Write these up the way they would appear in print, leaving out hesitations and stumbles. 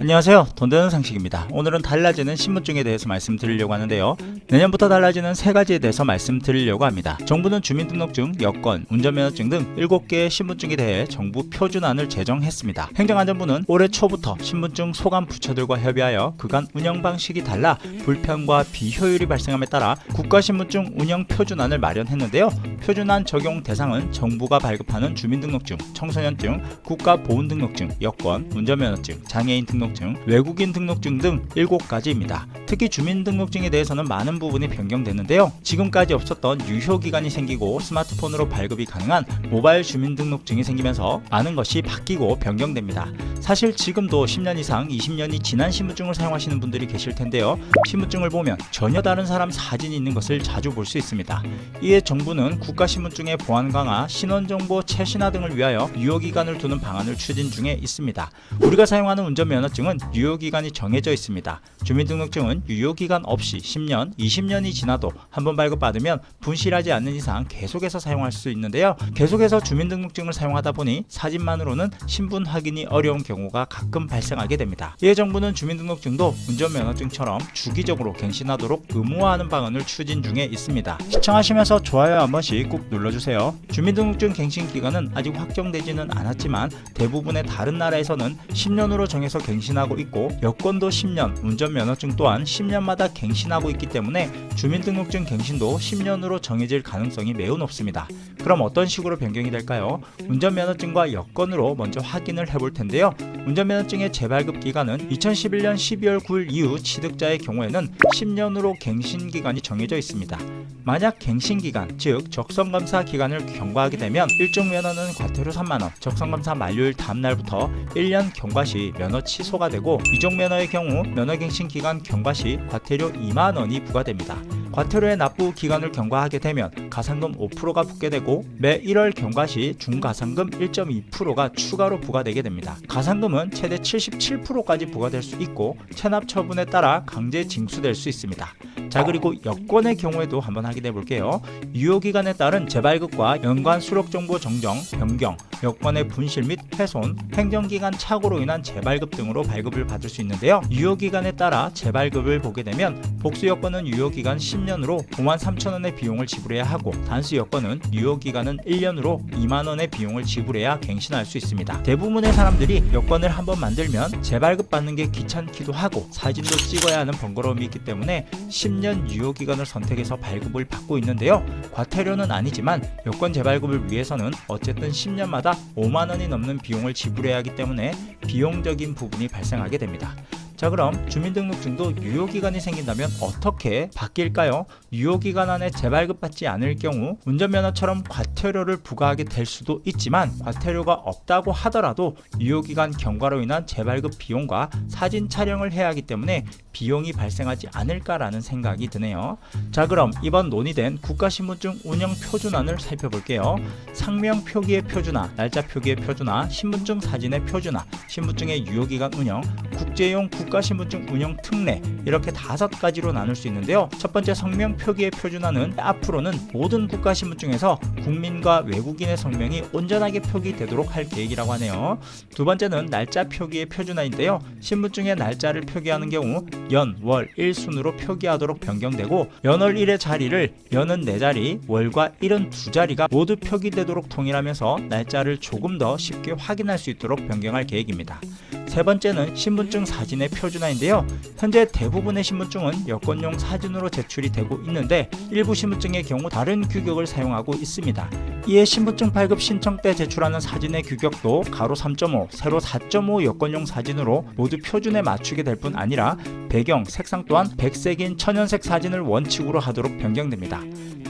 안녕하세요. 돈 되는 상식입니다. 오늘은 달라지는 신분증에 대해서 말씀드리려고 하는데요. 내년부터 달라지는 세 가지에 대해서 말씀드리려고 합니다. 정부는 주민등록증, 여권, 운전면허증 등 7개의 신분증에 대해 정부 표준안을 제정했습니다. 행정안전부는 올해 초부터 신분증 소관 부처들과 협의하여 그간 운영 방식이 달라 불편과 비효율이 발생함에 따라 국가신분증 운영 표준안을 마련했는데요. 표준안 적용 대상은 정부가 발급하는 주민등록증, 청소년증, 국가보훈등록증, 여권, 운전면허증, 장애인 등록증, 외국인 등록증 등 7가지입니다. 특히 주민등록증에 대해서는 많은 부분이 변경됐는데요. 지금까지 없었던 유효기간이 생기고 스마트폰으로 발급이 가능한 모바일 주민등록증이 생기면서 많은 것이 바뀌고 변경됩니다. 사실 지금도 10년 이상 20년이 지난 신분증을 사용하시는 분들이 계실 텐데요. 신분증을 보면 전혀 다른 사람 사진이 있는 것을 자주 볼 수 있습니다. 이에 정부는 국가신분증의 보안 강화, 신원정보 최신화 등을 위하여 유효기간을 두는 방안을 추진 중에 있습니다. 우리가 사용하는 운전면허증은 유효기간이 정해져 있습니다. 주민등록증은 유효기간 없이 10년, 20년이 지나도 한번 발급받으면 분실하지 않는 이상 계속해서 사용할 수 있는데요. 계속해서 주민등록증을 사용하다 보니 사진만으로는 신분 확인이 어려운 경우가 가끔 발생하게 됩니다. 이에 정부는 주민등록증도 운전면허증처럼 주기적으로 갱신하도록 의무화하는 방안을 추진 중에 있습니다. 시청하시면서 좋아요 한 번씩 꾹 눌러주세요. 주민등록증 갱신 기간은 아직 확정되지는 않았지만 대부분의 다른 나라에서는 10년으로 정해서 갱신하고 있고 여권도 10년, 운전면허증 또한 10년마다 갱신하고 있기 때문에 주민등록증 갱신도 10년으로 정해질 가능성이 매우 높습니다. 그럼 어떤 식으로 변경이 될까요? 운전면허증과 여권으로 먼저 확인을 해볼 텐데요. 운전면허증의 재발급 기간은 2011년 12월 9일 이후 취득자의 경우에는 10년으로 갱신 기간이 정해져 있습니다. 만약 갱신 기간, 즉 적성검사 기간을 경과하게 되면 1종 면허는 과태료 3만원, 적성검사 만료일 다음날부터 1년 경과 시 면허 취소가 되고 2종 면허의 경우 면허갱신 기간 경과 시 과태료 2만원이 부과됩니다. 과태료의 납부 기간을 경과하게 되면 가산금 5%가 붙게 되고 매 1월 경과 시 중가산금 1.2%가 추가로 부과되게 됩니다. 가산금은 최대 77%까지 부과될 수 있고 체납 처분에 따라 강제 징수될 수 있습니다. 자, 그리고 여권의 경우에도 한번 확인해 볼게요. 유효기간에 따른 재발급과 연관 수록정보 정정, 변경, 여권의 분실 및 훼손, 행정기간 착오로 인한 재발급 등으로 발급을 받을 수 있는데요. 유효기간에 따라 재발급을 보게 되면 복수여권은 유효기간 10년으로 53,000원의 비용을 지불해야 하고 단수여권은 유효기간은 1년으로 2만원의 비용을 지불해야 갱신할 수 있습니다. 대부분의 사람들이 여권을 한번 만들면 재발급 받는 게 귀찮기도 하고 사진도 찍어야 하는 번거로움이 있기 때문에 10년 유효기간을 선택해서 발급을 받고 있는데요. 과태료는 아니지만 여권 재발급을 위해서는 어쨌든 10년마다 5만원이 넘는 비용을 지불해야 하기 때문에 비용적인 부분이 발생하게 됩니다. 자, 그럼 주민등록증도 유효기간이 생긴다면 어떻게 바뀔까요? 유효기간 안에 재발급받지 않을 경우 운전면허처럼 과태료를 부과하게 될 수도 있지만 과태료가 없다고 하더라도 유효기간 경과로 인한 재발급 비용과 사진 촬영을 해야 하기 때문에 비용이 발생하지 않을까라는 생각이 드네요. 자, 그럼 이번 논의된 국가신분증 운영 표준안을 살펴볼게요. 상명 표기의 표준화, 날짜 표기의 표준화, 신분증 사진의 표준화, 신분증의 유효기간 운영, 국제용 국가신분증 운영 특례, 이렇게 5가지로 나눌 수 있는데요. 첫 번째 성명 표기의 표준화는 앞으로는 모든 국가신분증에서 국민과 외국인의 성명이 온전하게 표기되도록 할 계획이라고 하네요. 두 번째는 날짜 표기의 표준화인데요. 신분증의 날짜를 표기하는 경우 연, 월, 일 순으로 표기하도록 변경되고 연월 1의 자리를 연은 4자리, 월과 일은 2자리가 모두 표기되도록 통일하면서 날짜를 조금 더 쉽게 확인할 수 있도록 변경할 계획입니다. 세 번째는 신분증 사진의 표준화인데요. 현재 대부분의 신분증은 여권용 사진으로 제출이 되고 있는데 일부 신분증의 경우 다른 규격을 사용하고 있습니다. 이에 신분증 발급 신청 때 제출하는 사진의 규격도 가로 3.5, 세로 4.5 여권용 사진으로 모두 표준에 맞추게 될 뿐 아니라 배경, 색상 또한 백색인 천연색 사진을 원칙으로 하도록 변경됩니다.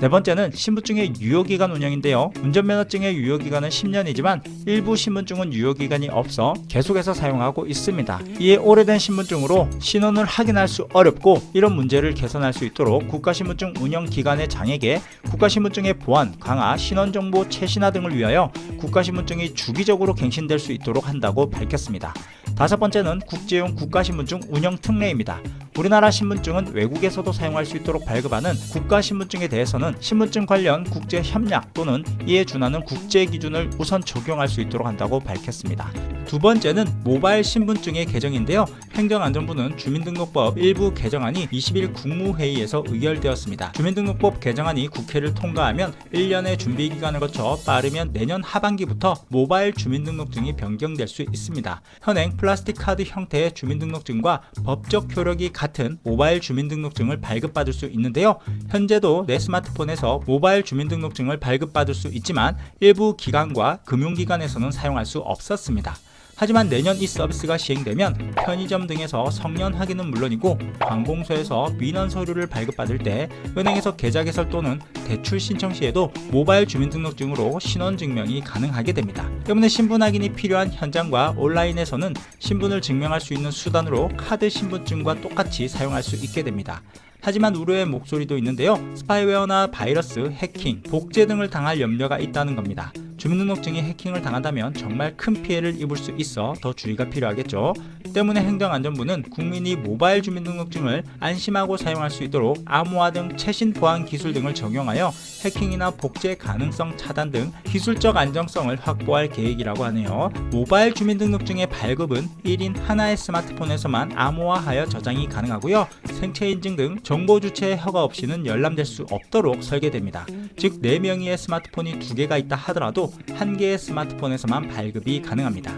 네 번째는 신분증의 유효기간 운영인데요. 운전면허증의 유효기간은 10년이지만 일부 신분증은 유효기간이 없어 계속해서 사용하고 있습니다. 이에 오래된 신분증으로 신원을 확인할 수 어렵고 이런 문제를 개선할 수 있도록 국가신분증 운영기관의 장에게 국가신분증의 보안, 강화, 신원정보 최신화 등을 위하여 국가신분증이 주기적으로 갱신될 수 있도록 한다고 밝혔습니다. 다섯 번째는 국제용 국가신분증 운영 특례입니다. 우리나라 신분증은 외국에서도 사용할 수 있도록 발급하는 국가신분증에 대해서는 신분증 관련 국제협약 또는 이에 준하는 국제기준을 우선 적용할 수 있도록 한다고 밝혔습니다. 두 번째는 모바일 신분증의 개정인데요. 행정안전부는 주민등록법 일부 개정안이 20일 국무회의에서 의결되었습니다. 주민등록법 개정안이 국회를 통과하면 1년의 준비기간을 거쳐 빠르면 내년 하반기부터 모바일 주민등록증이 변경될 수 있습니다. 현행 플라스틱 카드 형태의 주민등록증과 법적 효력이 같은 모바일 주민등록증을 발급받을 수 있는데요. 현재도 내 스마트폰에서 모바일 주민등록증을 발급받을 수 있지만 일부 기관과 금융기관에서는 사용할 수 없었습니다. 하지만 내년 이 서비스가 시행되면 편의점 등에서 성년 확인은 물론이고 관공서에서 민원 서류를 발급받을 때 은행에서 계좌 개설 또는 대출 신청 시에도 모바일 주민등록증으로 신원증명이 가능하게 됩니다. 때문에 신분 확인이 필요한 현장과 온라인에서는 신분을 증명할 수 있는 수단으로 카드 신분증과 똑같이 사용할 수 있게 됩니다. 하지만 우려의 목소리도 있는데요. 스파이웨어나 바이러스, 해킹, 복제 등을 당할 염려가 있다는 겁니다. 주민등록증이 해킹을 당한다면 정말 큰 피해를 입을 수 있어 더 주의가 필요하겠죠. 때문에 행정안전부는 국민이 모바일 주민등록증을 안심하고 사용할 수 있도록 암호화 등 최신 보안 기술 등을 적용하여 해킹이나 복제 가능성 차단 등 기술적 안정성을 확보할 계획이라고 하네요. 모바일 주민등록증의 발급은 1인 하나의 스마트폰에서만 암호화하여 저장이 가능하고요. 생체 인증 등 정보 주체의 허가 없이는 열람될 수 없도록 설계됩니다. 즉 4명의 스마트폰이 2개가 있다 하더라도 1개의 스마트폰에서만 발급이 가능합니다.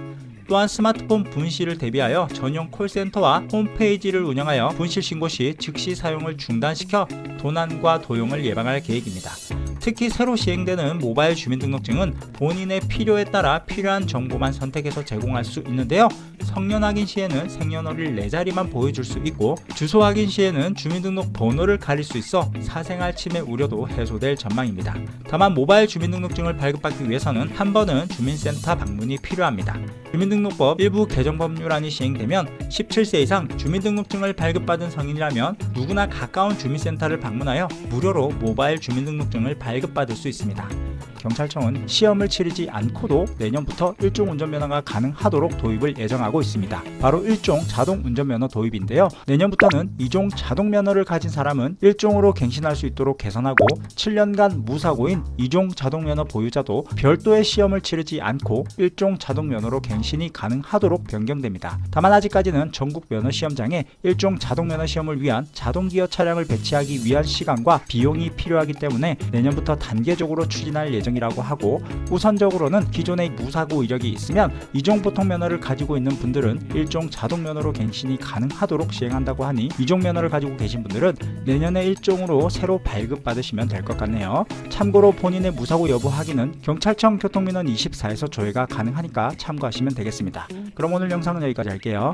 또한 스마트폰 분실을 대비하여 전용 콜센터와 홈페이지를 운영하여 분실 신고 시 즉시 사용을 중단시켜 도난과 도용을 예방할 계획입니다. 특히 새로 시행되는 모바일 주민등록증은 본인의 필요에 따라 필요한 정보만 선택해서 제공할 수 있는데요. 성년 확인 시에는 생년월일 4자리만 보여줄 수 있고 주소 확인 시에는 주민등록 번호를 가릴 수 있어 사생활 침해 우려도 해소될 전망입니다. 다만 모바일 주민등록증을 발급받기 위해서는 한 번은 주민센터 방문이 필요합니다. 주민등록법 일부 개정 법률안이 시행되면 17세 이상 주민등록증을 발급받은 성인이라면 누구나 가까운 주민센터를 방문하여 무료로 모바일 주민등록증을 발급받을 수 있습니다. 경찰청은 시험을 치르지 않고도 내년부터 일종 운전면허가 가능하도록 도입을 예정하고 있습니다. 바로 일종 자동운전면허 도입인데요. 내년부터는 2종 자동면허를 가진 사람은 1종으로 갱신할 수 있도록 개선하고 7년간 무사고인 2종 자동면허 보유자도 별도의 시험을 치르지 않고 1종 자동면허로 갱신이 가능하도록 변경됩니다. 다만 아직까지는 전국 면허시험장에 1종 자동면허 시험을 위한 자동기어 차량을 배치하기 위한 시간과 비용이 필요하기 때문에 내년부터 단계적으로 추진할 예정이라고 하고 우선적으로는 기존의 무사고 이력이 있으면 2종 보통면허를 가지고 있는 분들은 1종 자동면허로 갱신이 가능하도록 시행한다고 하니 2종 면허를 가지고 계신 분들은 내년에 1종으로 새로 발급받으시면 될 것 같네요. 참고로 본인의 무사고 여부 확인은 경찰청 교통민원 24에서 조회가 가능하니까 참고하시면 되겠습니다. 그럼 오늘 영상은 여기까지 할게요.